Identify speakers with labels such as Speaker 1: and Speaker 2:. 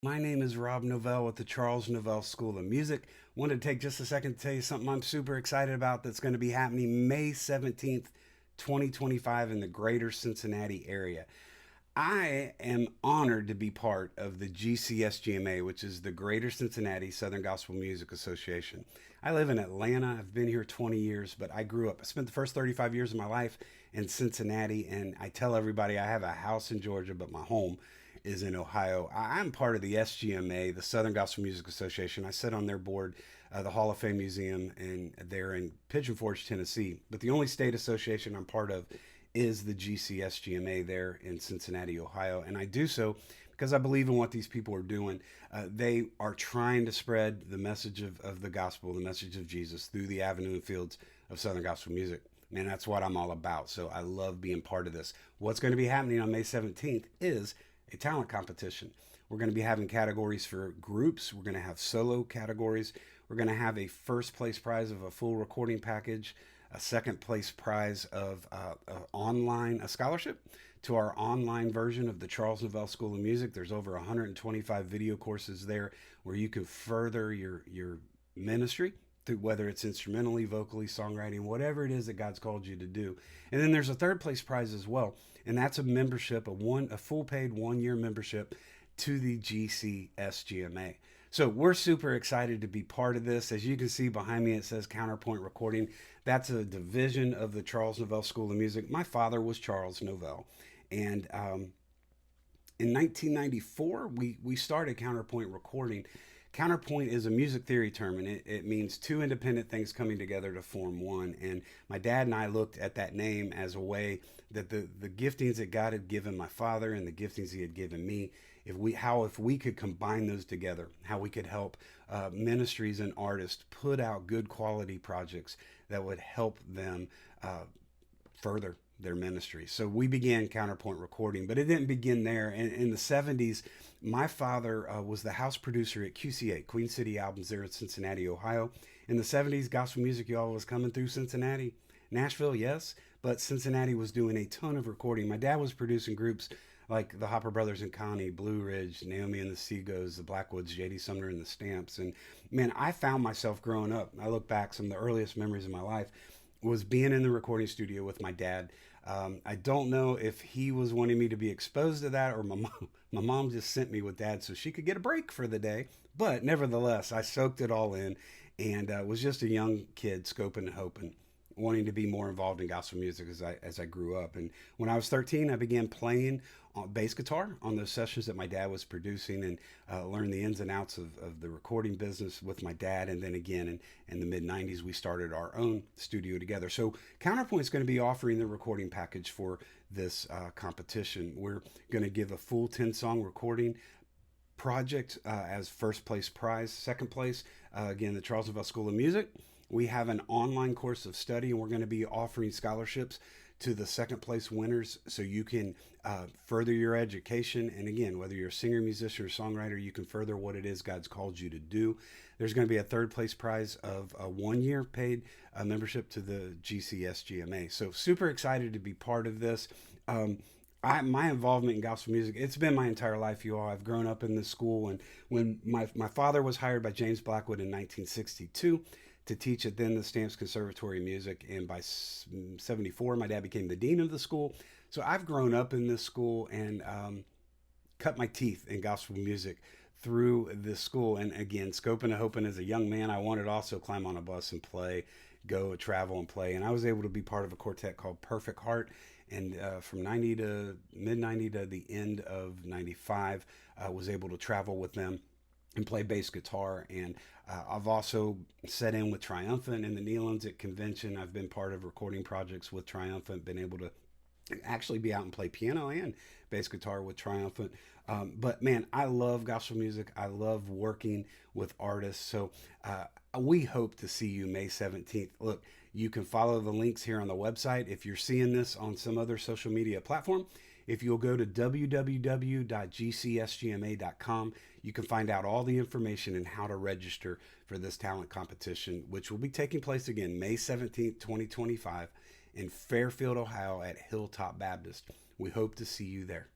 Speaker 1: My name is Rob Novell with the Charles Novell School of Music. Wanted to take just a second to tell you something I'm super excited about that's going to be happening May 17th, 2025 in the greater Cincinnati area. I am honored to be part of the GCSGMA, which is the Greater Cincinnati Southern Gospel Music Association. I live in Atlanta. I've been here 20 years, but I spent the first 35 years of my life in Cincinnati, and I tell everybody I have a house in Georgia, but my home is in Ohio. I'm part of the SGMA, the Southern Gospel Music Association. I sit on their board, the Hall of Fame Museum, and they're in Pigeon Forge, Tennessee. But the only state association I'm part of is the GCSGMA there in Cincinnati, Ohio. And I do so because I believe in what these people are doing. They are trying to spread the message of the gospel, the message of Jesus through the avenue and fields of Southern Gospel music. And that's what I'm all about. So I love being part of this. What's going to be happening on May 17th is a talent competition. We're going to be having categories for groups. We're going to have solo categories. We're going to have a first place prize of a full recording package, a second place prize of a scholarship to our online version of the Charles Novell School of Music. There's over 125 video courses there where you can further your ministry through whether it's instrumentally, vocally, songwriting, whatever it is that God's called you to do. And then there's a third place prize as well, and that's a membership, a full paid 1 year membership to the GCSGMA. So we're super excited to be part of this. As you can see behind me, it says Counterpoint Recording. That's a division of the Charles Novell School of Music. My father was Charles Novell, and in 1994 we started Counterpoint Recording. Counterpoint is a music theory term, and it means two independent things coming together to form one. And my dad and I looked at that name as a way that the giftings that God had given my father and the giftings He had given me, if we could combine those together, how we could help ministries and artists put out good quality projects that would help them further their ministry. So we began Counterpoint Recording, but it didn't begin there. In the 70s, my father was the house producer at QC8, Queen City Albums there in Cincinnati, Ohio. In the 70s, gospel music, y'all, was coming through Cincinnati. Nashville, yes, but Cincinnati was doing a ton of recording. My dad was producing groups like the Hopper Brothers and Connie, Blue Ridge, Naomi and the Seagulls, the Blackwoods, J.D. Sumner and the Stamps. And man, I found myself growing up. I look back, some of the earliest memories of my life was being in the recording studio with my dad. I don't know if he was wanting me to be exposed to that or my mom just sent me with dad so she could get a break for the day. But nevertheless, I soaked it all in and was just a young kid scoping and hoping, wanting to be more involved in gospel music as I grew up. And when I was 13, I began playing bass guitar on those sessions that my dad was producing and learned the ins and outs of the recording business with my dad. And then again, in the mid 90s, we started our own studio together. So Counterpoint's going to be offering the recording package for this competition. We're going to give a full 10-song recording project as first place prize. Second place, again, the Charles Novell School of Music. We have an online course of study, and we're going to be offering scholarships to the second place winners so you can further your education. And again, whether you're a singer, musician, or songwriter, you can further what it is God's called you to do. There's going to be a third place prize of a 1 year paid membership to the GCSGMA. So super excited to be part of this. My involvement in gospel music, it's been my entire life, you all. I've grown up in this school, and when my father was hired by James Blackwood in 1962 to teach at then the Stamps Conservatory of Music, and by 74, my dad became the dean of the school. So I've grown up in this school and cut my teeth in gospel music through this school. And again, scoping and hoping as a young man, I wanted to also climb on a bus and play, go travel and play. And I was able to be part of a quartet called Perfect Heart. And from 90 to mid 90 to the end of 95, I was able to travel with them and play bass guitar. And I've also set in with Triumphant in the Neelands at convention. I've been part of recording projects with Triumphant, been able to actually be out and play piano and bass guitar with Triumphant. But man, I love gospel music. I love working with artists. So we hope to see you May 17th. Look, you can follow the links here on the website. If you're seeing this on some other social media platform, if you'll go to www.gcsgma.com, you can find out all the information and how to register for this talent competition, which will be taking place again May 17th, 2025 in Fairfield, Ohio at Hilltop Baptist. We hope to see you there.